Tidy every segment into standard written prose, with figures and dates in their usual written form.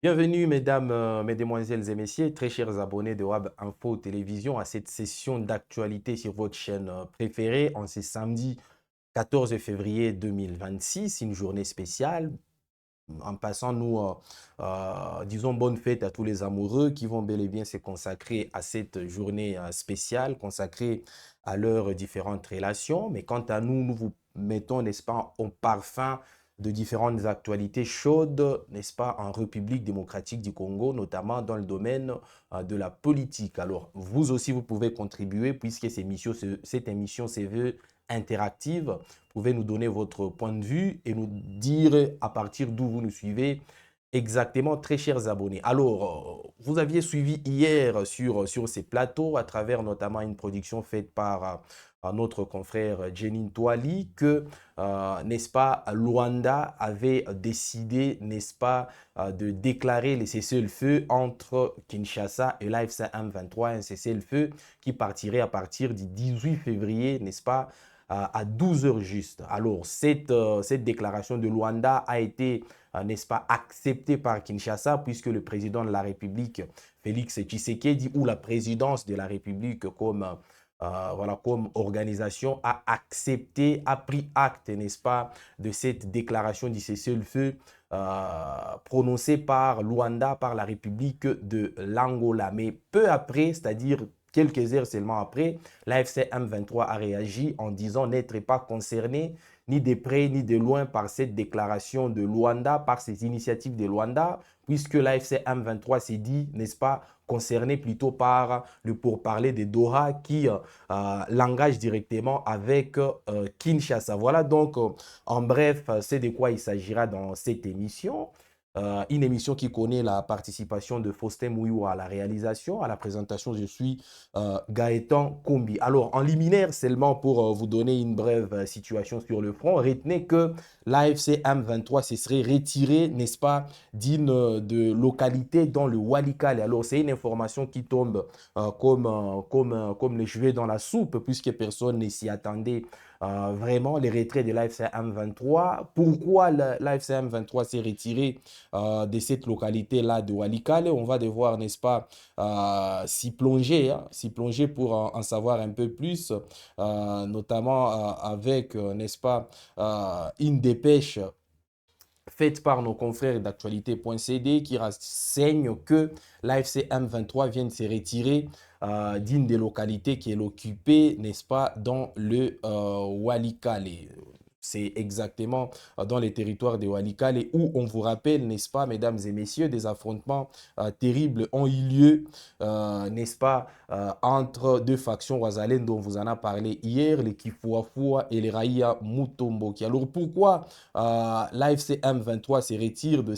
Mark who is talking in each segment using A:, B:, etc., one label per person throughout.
A: Bienvenue, mesdames, mesdemoiselles et messieurs, très chers abonnés de Web Info Télévision, à cette session d'actualité sur votre chaîne préférée en ce samedi 14 février 2026, une journée spéciale. En passant, nous disons bonne fête à tous les amoureux qui vont bel et bien se consacrer à cette journée spéciale, consacrée à leurs différentes relations. Mais quant à nous, nous vous mettons, n'est-ce pas, en parfum de différentes actualités chaudes, n'est-ce pas, en République démocratique du Congo, notamment dans le domaine de la politique. Alors, vous aussi, vous pouvez contribuer puisque cette émission se veut interactive. Vous pouvez nous donner votre point de vue et nous dire à partir d'où vous nous suivez exactement, très chers abonnés. Alors, vous aviez suivi hier sur ces plateaux, à travers notamment une production faite par notre confrère Jenin Touali, que, n'est-ce pas, Luanda avait décidé, n'est-ce pas, de déclarer les cessez-le-feu entre Kinshasa et l'AFC M23, un cessez-le-feu qui partirait à partir du 18 février, n'est-ce pas, à 12 heures juste. Alors, cette déclaration de Luanda a été, n'est-ce pas, acceptée par Kinshasa, puisque le président de la République, Félix Tshisekedi, ou la présidence de la République voilà, comme organisation, a accepté, a pris acte, n'est-ce pas, de cette déclaration du cessez-le-feu prononcée par Luanda, par la République de l'Angola. Mais peu après, c'est-à-dire quelques heures seulement après, l'AFC M23 a réagi en disant n'être pas concerné ni de près ni de loin par cette déclaration de Luanda, par ces initiatives de Luanda, puisque l'AFC M23 s'est dit, n'est-ce pas, concerné plutôt par le pourparler de Doha qui l'engage directement avec Kinshasa. Voilà donc, en bref, c'est de quoi il s'agira dans cette émission. Une émission qui connaît la participation de Faustin Mouillou à la réalisation. À la présentation, je suis Gaëtan Kombi. Alors, en liminaire, seulement pour vous donner une brève situation sur le front, retenez que l'AFC M23 se serait retiré, n'est-ce pas, d'une de localité dans le Walikale. Alors, c'est une information qui tombe comme les cheveux dans la soupe, puisque personne ne s'y attendait vraiment, les retraits de l'AFC M23. Pourquoi l'AFC M23 s'est retiré de cette localité-là de Walikale? On va devoir, n'est-ce pas, s'y plonger pour en savoir un peu plus, notamment avec, n'est-ce pas, une dépêche faite par nos confrères d'actualité.cd qui renseigne que l'AFC M23 vient de se retirer d'une des localités qui est occupée, n'est-ce pas, dans le Walikale. C'est exactement dans les territoires de Walikale et où on vous rappelle, n'est-ce pas, mesdames et messieurs, des affrontements terribles ont eu lieu, n'est-ce pas, entre deux factions wazalènes dont on vous en a parlé hier, les Kifuafua et les Raïa Mutomboki. Alors pourquoi l'AFC M23 se retire de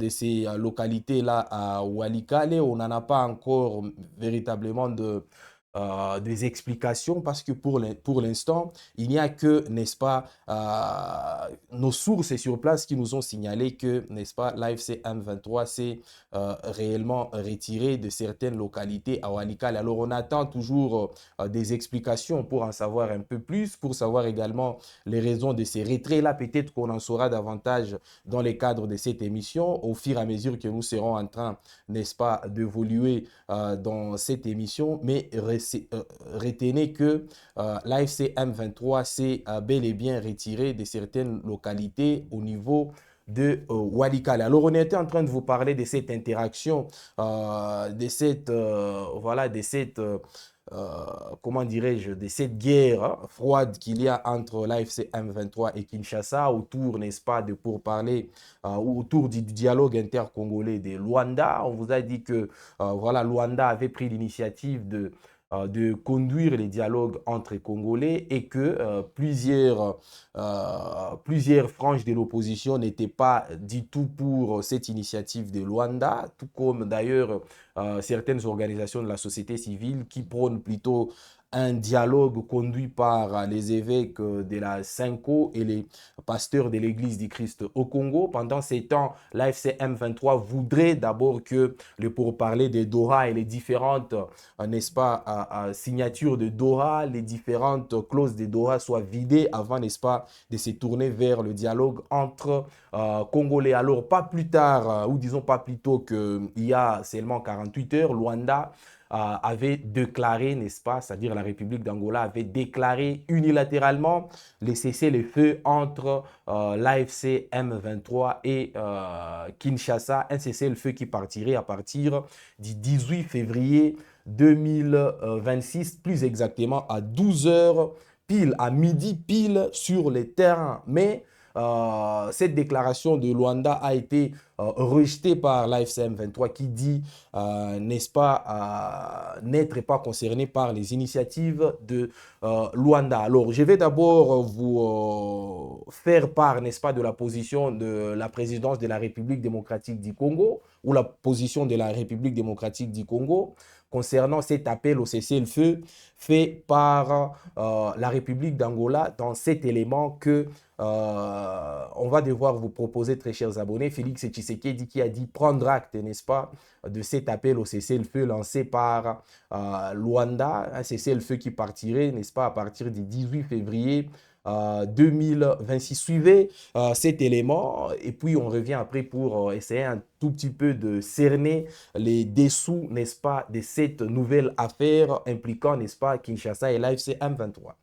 A: ces localités-là à Walikale? On n'en a pas encore véritablement des explications parce que pour l'instant, il n'y a que, n'est-ce pas, nos sources sur place qui nous ont signalé que, n'est-ce pas, l'AFC M23 s'est réellement retiré de certaines localités à Walikale. Alors, on attend toujours des explications pour en savoir un peu plus, pour savoir également les raisons de ces retraits-là. Peut-être qu'on en saura davantage dans le cadre de cette émission au fur et à mesure que nous serons en train, n'est-ce pas, d'évoluer dans cette émission. Mais retenez que l'AFC M23 s'est bel et bien retiré de certaines localités au niveau de Walikale. Alors, on était en train de vous parler de cette interaction, voilà, comment dirais-je, de cette guerre froide qu'il y a entre l'AFC M23 et Kinshasa autour, n'est-ce pas, de pourparler, autour du dialogue intercongolais de Luanda. On vous a dit que, voilà, Luanda avait pris l'initiative de conduire les dialogues entre Congolais et que plusieurs franges de l'opposition n'étaient pas du tout pour cette initiative de Luanda, tout comme d'ailleurs certaines organisations de la société civile qui prônent plutôt un dialogue conduit par les évêques de la Cinco et les pasteurs de l'Église du Christ au Congo. Pendant ces temps, l'AFC M23 voudrait d'abord que le pourparlers de Doha et les différentes, n'est-ce pas, signatures de Doha, les différentes clauses de Doha soient vidées avant, n'est-ce pas, de se tourner vers le dialogue entre Congolais. Alors, pas plus tard, ou disons pas plus tôt qu'il y a seulement 48 heures, Luanda avait déclaré, n'est-ce pas, c'est-à-dire la République d'Angola avait déclaré unilatéralement les cessez-le-feu entre l'AFC M23 et Kinshasa, un cessez-le-feu qui partirait à partir du 18 février 2026, plus exactement à 12 heures pile, à midi pile sur les terrains. Mais cette déclaration de Luanda a été rejetée par l'AFC M23 qui dit, n'est-ce pas, n'être pas concerné par les initiatives de Luanda. Alors, je vais d'abord vous faire part, n'est-ce pas, de la position de la présidence de la République démocratique du Congo ou la position de la République démocratique du Congo concernant cet appel au cessez-le-feu fait par la République d'Angola dans cet élément que on va devoir vous proposer, très chers abonnés. Félix Tshisekedi qui a dit prendre acte, n'est-ce pas, de cet appel au cessez-le-feu lancé par Luanda, un cessez-le-feu qui partirait, n'est-ce pas, à partir du 18 février 2026. Suivez cet élément et puis on revient après pour essayer un tout petit peu de cerner les dessous, n'est-ce pas, de cette nouvelle affaire impliquant, n'est-ce pas, Kinshasa et l'AFC M23.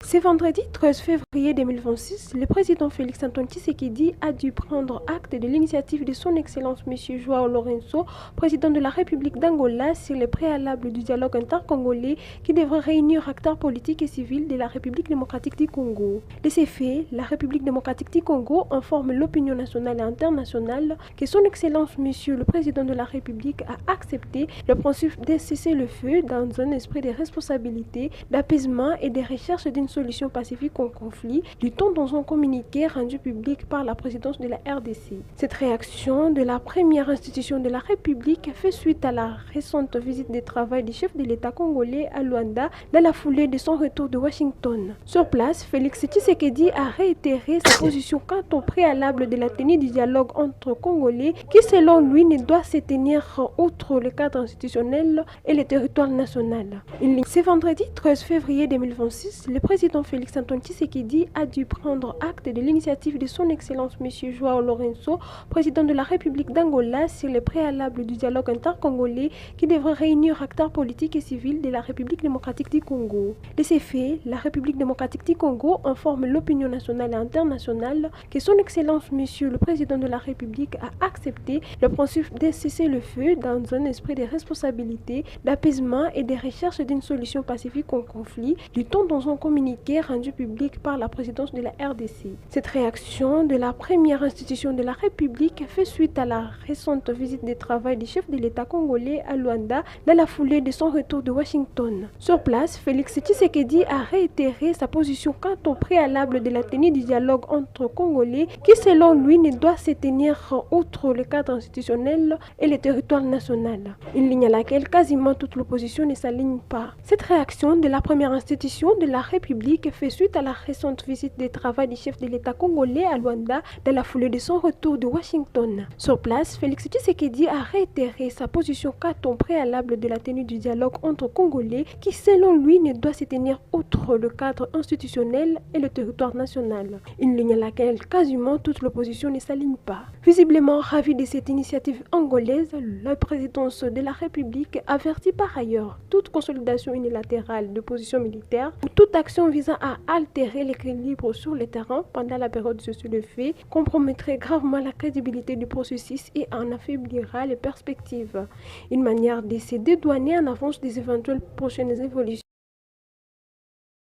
B: Ce vendredi 13 février 2026, le président Félix-Antoine Tshisekedi a dû prendre acte de l'initiative de son Excellence M. João Lourenço, président de la République d'Angola, sur les préalables du dialogue intercongolais qui devrait réunir acteurs politiques et civils de la République démocratique du Congo. De ces faits, la République démocratique du Congo informe l'opinion nationale et internationale que son Excellence M. le président de la République a accepté le principe de cesser le feu dans un esprit de responsabilité, d'apaisement et de recherche d'une solution pacifique au conflit, dit-on dans un communiqué rendu public par la présidence de la RDC. Cette réaction de la première institution de la République fait suite à la récente visite de travail du chef de l'État congolais à Luanda dans la foulée de son retour de Washington. Sur place, Félix Tshisekedi a réitéré sa position quant au préalable de la tenue du dialogue entre Congolais qui, selon lui, ne doit se tenir outre le cadre institutionnel et le territoire national. Ce vendredi 13 février 2026, le président Félix-Antoine Tshisekedi a dû prendre acte de l'initiative de son Excellence M. João Lourenço, président de la République d'Angola, sur les préalables du dialogue intercongolais qui devrait réunir acteurs politiques et civils de la République démocratique du Congo. De ces faits, la République démocratique du Congo informe l'opinion nationale et internationale que son Excellence M. le président de la République a accepté le principe de cesser le feu dans un esprit de responsabilité, d'apaisement et de recherche d'une solution pacifique au conflit, dit-on dans un communiqué rendu public par la présidence de la RDC. Cette réaction de la première institution de la République fait suite à la récente visite de travail du chef de l'État congolais à Luanda dans la foulée de son retour de Washington. Sur place, Félix Tshisekedi a réitéré sa position quant au préalable de la tenue du dialogue entre Congolais qui, selon lui, ne doit se tenir outre le cadre institutionnel et le territoire national. Une ligne à laquelle quasiment toute l'opposition ne s'aligne pas. Cette réaction de la première institution de la République fait suite à la récente visite de travail du chef de l'État congolais à Luanda dans la foulée de son retour de Washington. Sur place, Félix Tshisekedi a réitéré sa position quant au préalable de la tenue du dialogue entre Congolais qui, selon lui, ne doit se tenir outre le cadre institutionnel et le territoire national. Une ligne à laquelle quasiment toute l'opposition ne s'aligne pas. Visiblement ravi de cette initiative angolaise, la présidence de la République avertit par ailleurs toute consolidation unilatérale de position militaire ou toute action visant à altérer l'équilibre sur le terrain pendant la période de cessez-le-feu compromettrait gravement la crédibilité du processus et en affaiblira les perspectives. Une manière de se dédouaner en avance des éventuelles prochaines évolutions.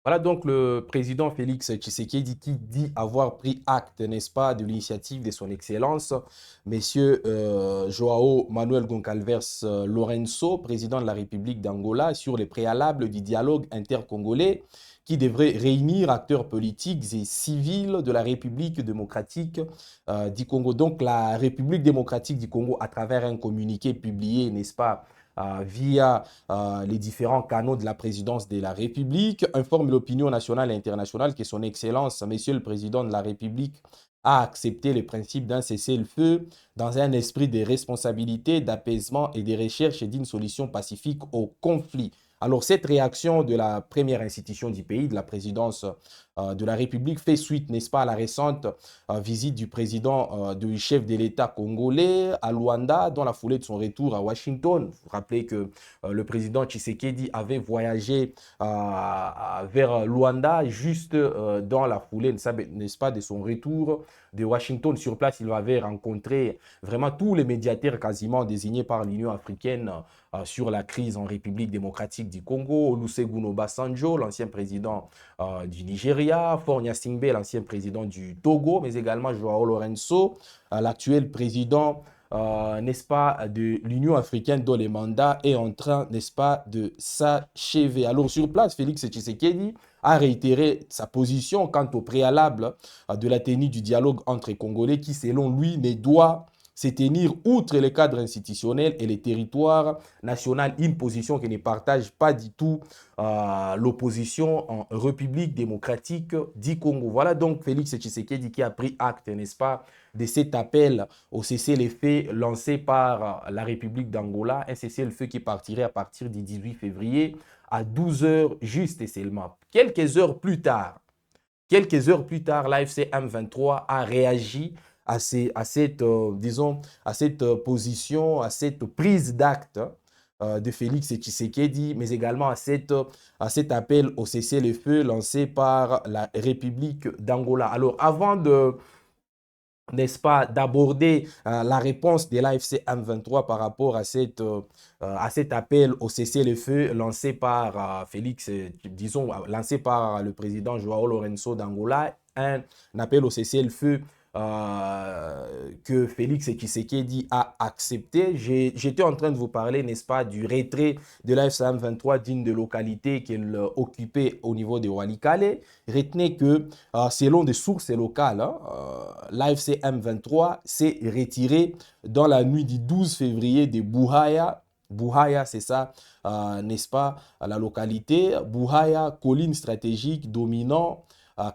A: Voilà donc le président Félix Tshisekedi qui dit avoir pris acte, n'est-ce pas, de l'initiative de son Excellence, Monsieur João Manuel Goncalves Lourenço, président de la République d'Angola, sur les préalables du dialogue intercongolais qui devrait réunir acteurs politiques et civils de la République démocratique du Congo. Donc la République démocratique du Congo, à travers un communiqué publié, n'est-ce pas, via les différents canaux de la présidence de la République, informe l'opinion nationale et internationale que son Excellence, Monsieur le Président de la République, a accepté les principes d'un cessez-le-feu dans un esprit de responsabilité, d'apaisement et de recherche d'une solution pacifique au conflit. Alors, cette réaction de la première institution du pays, de la présidence de la République, fait suite, n'est-ce pas, à la récente visite du président, du chef de l'État congolais à Luanda, dans la foulée de son retour à Washington. Vous vous rappelez que le président Tshisekedi avait voyagé vers Luanda juste dans la foulée, n'est-ce pas, de son retour de Washington. Sur place, il avait rencontré vraiment tous les médiateurs quasiment désignés par l'Union africaine sur la crise en République démocratique du Congo, Olusegun Obasanjo, l'ancien président du Nigeria, Faure Gnassingbé, l'ancien président du Togo, mais également Joao Lourenço, l'actuel président, n'est-ce pas, de l'Union africaine dont le mandat est en train, n'est-ce pas, de s'achever. Alors sur place, Félix Tshisekedi a réitéré sa position quant au préalable de la tenue du dialogue entre les Congolais qui, selon lui, ne doit se tenir outre les cadres institutionnels et les territoires nationaux, une position qui ne partage pas du tout l'opposition en République démocratique du Congo. Voilà donc Félix Tshisekedi qui a pris acte, n'est-ce pas, de cet appel au cessez-le-feu lancé par la République d'Angola, un cessez-le-feu qui partirait à partir du 18 février à 12 heures juste et seulement. Quelques heures plus tard, l'AFC M23 a réagi à cette position, à cette prise d'acte de Félix Tshisekedi, mais également à cet appel au cessez-le-feu lancé par la République d'Angola. Alors, avant de, n'est-ce pas, d'aborder la réponse de l'AFC M23 par rapport à cet appel au cessez-le-feu lancé par Félix, disons, lancé par le président Joao Lourenço d'Angola, un appel au cessez-le-feu que Félix Tshisekedi a accepté. J'étais en train de vous parler, n'est-ce pas, du retrait de l'AFC M23 d'une des localités qu'elle occupait au niveau de Walikale. Retenez que, selon des sources locales, l'AFC M23 s'est retiré dans la nuit du 12 février de Buhaya. Buhaya, c'est ça, n'est-ce pas, la localité. Buhaya, colline stratégique dominant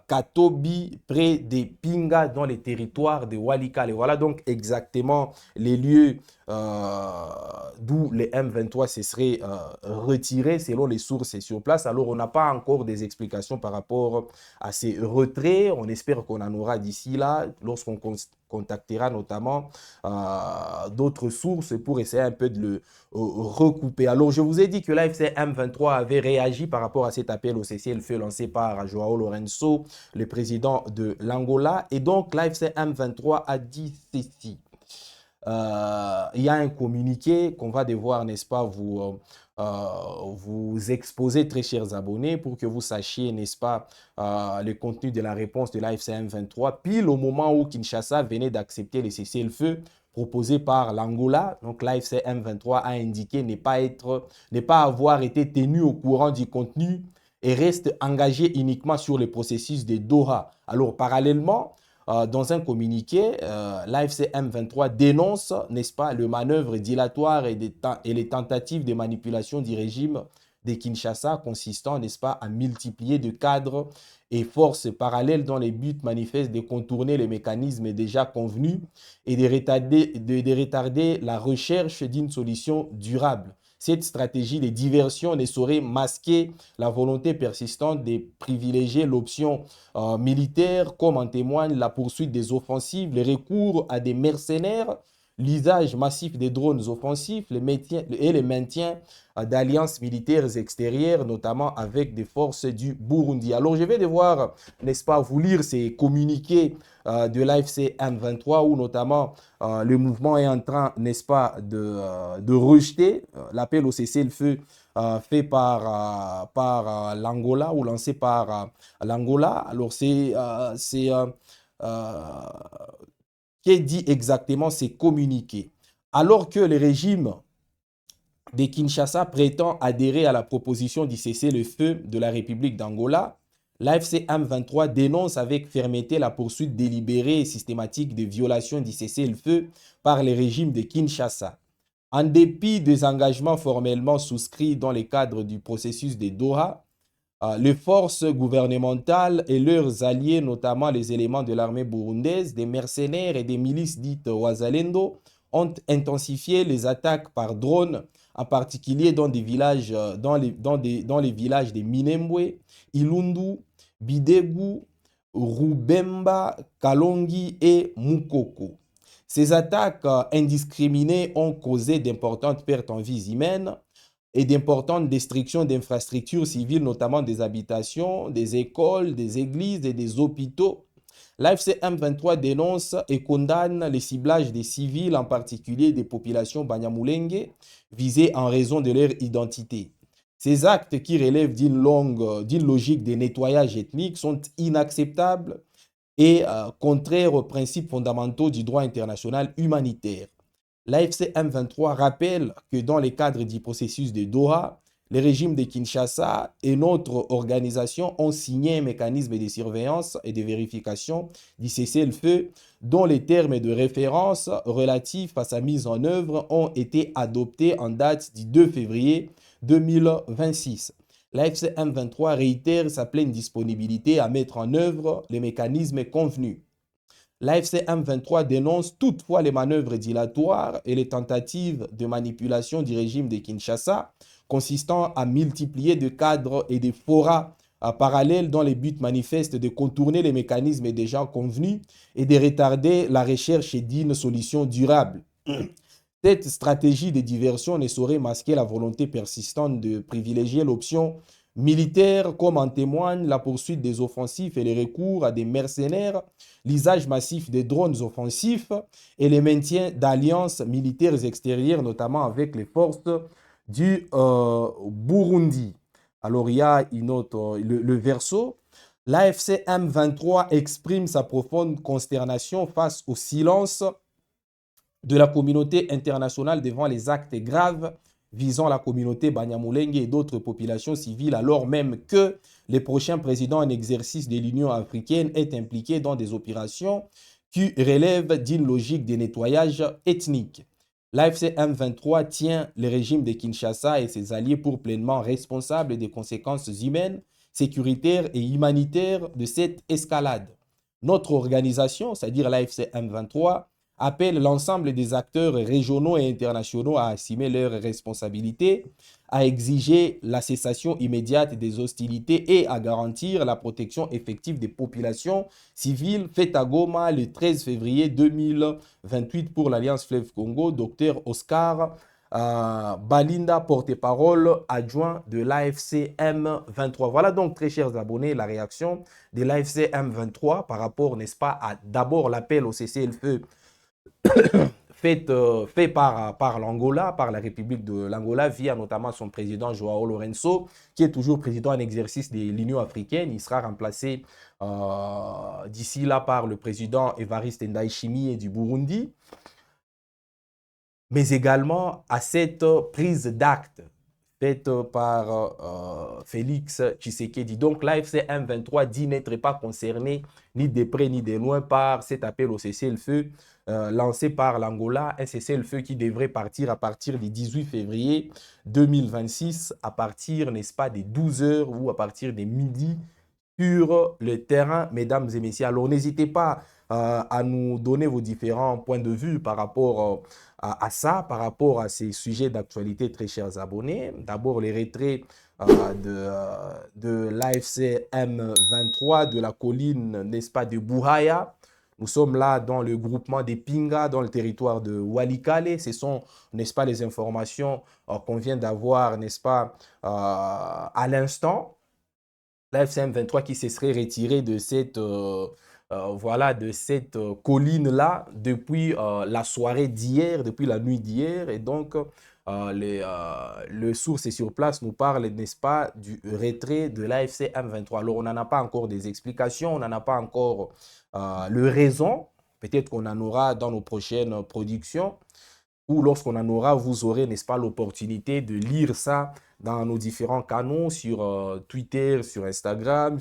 A: Katobi, près des Pinga, dans les territoires de Walikale. Voilà donc exactement les lieux d'où les M23 se seraient retirés selon les sources sur place. Alors, on n'a pas encore des explications par rapport à ces retraits. On espère qu'on en aura d'ici là, lorsqu'on contactera notamment d'autres sources pour essayer un peu de le recouper. Alors, je vous ai dit que l'AFC M23 avait réagi par rapport à cet appel au cessez-le-feu lancé par Joao Lourenço, le président de l'Angola. Et donc, l'AFC M23 a dit ceci. Il y a un communiqué qu'on va devoir, n'est-ce pas, vous exposer, très chers abonnés, pour que vous sachiez, n'est-ce pas, le contenu de la réponse de l'AFC M23, pile au moment où Kinshasa venait d'accepter le cessez-le-feu proposé par l'Angola. Donc l'AFC M23 a indiqué ne pas avoir été tenu au courant du contenu et reste engagé uniquement sur le processus de Doha. Alors parallèlement, dans un communiqué, l'AFC M23 dénonce, n'est-ce pas, le manœuvre dilatoire et les tentatives de manipulation du régime de Kinshasa consistant, n'est-ce pas, à multiplier de cadres et forces parallèles dans les buts manifestes de contourner les mécanismes déjà convenus et de retarder la recherche d'une solution durable. Cette stratégie de diversion ne saurait masquer la volonté persistante de privilégier l'option militaire, comme en témoigne la poursuite des offensives, le recours à des mercenaires, l'usage massif des drones offensifs et le maintien d'alliances militaires extérieures, notamment avec des forces du Burundi. Alors, je vais devoir, n'est-ce pas, vous lire ces communiqués de l'AFC M23 où notamment le mouvement est en train, n'est-ce pas, de rejeter l'appel au cessez-le-feu fait par l'Angola ou lancé par l'Angola. Alors, qu'est dit exactement ces communiqués? Alors que le régime de Kinshasa prétend adhérer à la proposition du cessez-le-feu de la République d'Angola, l'AFC M23 dénonce avec fermeté la poursuite délibérée et systématique de violations du cessez-le-feu par le régime de Kinshasa. En dépit des engagements formellement souscrits dans le cadre du processus de Doha, les forces gouvernementales et leurs alliés, notamment les éléments de l'armée burundaise, des mercenaires et des milices dites Wazalendo, ont intensifié les attaques par drone, en particulier dans des villages, dans les villages de Minembwe, Ilundu, Bidegu, Rubemba, Kalongi et Mukoko. Ces attaques indiscriminées ont causé d'importantes pertes en vies humaines et d'importantes destructions d'infrastructures civiles, notamment des habitations, des écoles, des églises et des hôpitaux. L'AFC M23 dénonce et condamne les ciblages des civils, en particulier des populations Banyamulenge, visées en raison de leur identité. Ces actes qui relèvent d'une logique de nettoyage ethnique sont inacceptables et contraires aux principes fondamentaux du droit international humanitaire. L'AFC M23 rappelle que dans le cadre du processus de Doha, le régime de Kinshasa et notre organisation ont signé un mécanisme de surveillance et de vérification du cessez-le-feu dont les termes de référence relatifs à sa mise en œuvre ont été adoptés en date du 2 février 2026. L'AFC M23 réitère sa pleine disponibilité à mettre en œuvre les mécanismes convenus. L'AFC M23 dénonce toutefois les manœuvres dilatoires et les tentatives de manipulation du régime de Kinshasa, consistant à multiplier des cadres et des forats parallèles dans les buts manifestes de contourner les mécanismes déjà convenus et de retarder la recherche d'une solution durable. Cette stratégie de diversion ne saurait masquer la volonté persistante de privilégier l'option militaire, comme en témoigne la poursuite des offensifs et les recours à des mercenaires, l'usage massif des drones offensifs et le maintien d'alliances militaires extérieures, notamment avec les forces du Burundi. Alors il y a le verso. L'AFC M23 exprime sa profonde consternation face au silence de la communauté internationale devant les actes graves visant la communauté Banyamulenge et d'autres populations civiles, alors même que le prochain président en exercice de l'Union africaine est impliqué dans des opérations qui relèvent d'une logique de nettoyage ethnique. L'AFC M23 tient le régime de Kinshasa et ses alliés pour pleinement responsables des conséquences humaines, sécuritaires et humanitaires de cette escalade. Notre organisation, c'est-à-dire l'AFC M23, appelle l'ensemble des acteurs régionaux et internationaux à assumer leurs responsabilités, à exiger la cessation immédiate des hostilités et à garantir la protection effective des populations civiles. Fait à Goma le 13 février 2028 pour l'Alliance Fleuve Congo, Dr Oscar Balinda, porte-parole adjoint de l'AFC M23. Voilà donc, très chers abonnés, la réaction de l'AFC M23 par rapport, n'est-ce pas, à d'abord l'appel au cessez-le-feu fait par l'Angola, par la République de l'Angola, via notamment son président Joao Lourenço, qui est toujours président en exercice de l'Union africaine. Il sera remplacé d'ici là par le président Evariste Ndayishimiye du Burundi. Mais également à cette prise d'acte faite par Félix Tshisekedi. Donc l'AFC M23 dit n'être pas concerné ni de près ni de loin par cet appel au cessez-le-feu lancé par l'Angola, un cessez-le-feu qui devrait partir à partir du 18 février 2026, à partir, n'est-ce pas, des 12 heures ou à partir des midi sur le terrain, mesdames et messieurs. Alors n'hésitez pas à nous donner vos différents points de vue par rapport à ça, par rapport à ces sujets d'actualité, très chers abonnés. D'abord, les retraits de l'AFC M23, de la colline, n'est-ce pas, de Buhaya. Nous sommes là dans le groupement des Pinga, dans le territoire de Walikale. Ce sont, n'est-ce pas, les informations qu'on vient d'avoir, n'est-ce pas, à l'instant. L'AFC M23 qui se serait retiré de cette, voilà, de cette colline-là depuis la soirée d'hier, depuis la nuit d'hier. Et donc, le source sur place nous parle, n'est-ce pas, du retrait de l'AFC M23. Alors, on n'en a pas encore des explications, on n'en a pas encore le raison. Peut-être qu'on en aura dans nos prochaines productions. ou lorsqu'on en aura, vous aurez, n'est-ce pas, l'opportunité de lire ça dans nos différents canaux, sur Twitter, sur Instagram,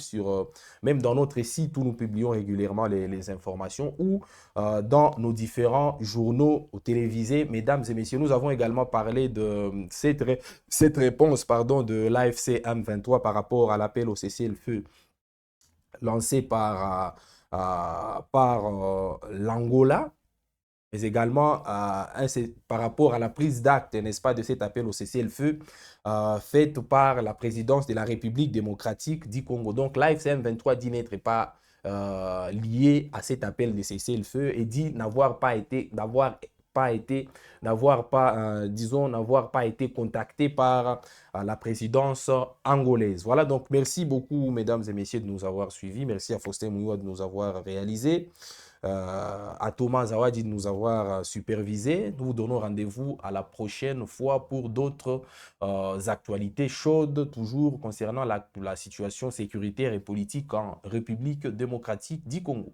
A: même dans notre site où nous publions régulièrement les informations, ou dans nos différents journaux télévisés. Mesdames et messieurs, nous avons également parlé de cette réponse de l'AFC M23 par rapport à l'appel au cessez-le-feu lancé par l'Angola, mais également par rapport à la prise d'acte, n'est-ce pas, de cet appel au cessez-le-feu faite par la présidence de la République démocratique du Congo. Donc l'AFC M23 dit n'être pas lié à cet appel de cessez-le-feu et dit n'avoir pas été contacté par la présidence angolaise. Voilà, donc merci beaucoup, mesdames et messieurs, de nous avoir suivis. Merci à Faustin Mouyoua de nous avoir réalisé. À Thomas Zawadi de nous avoir supervisé. Nous vous donnons rendez-vous à la prochaine fois pour d'autres actualités chaudes, toujours concernant la situation sécuritaire et politique en République démocratique du Congo.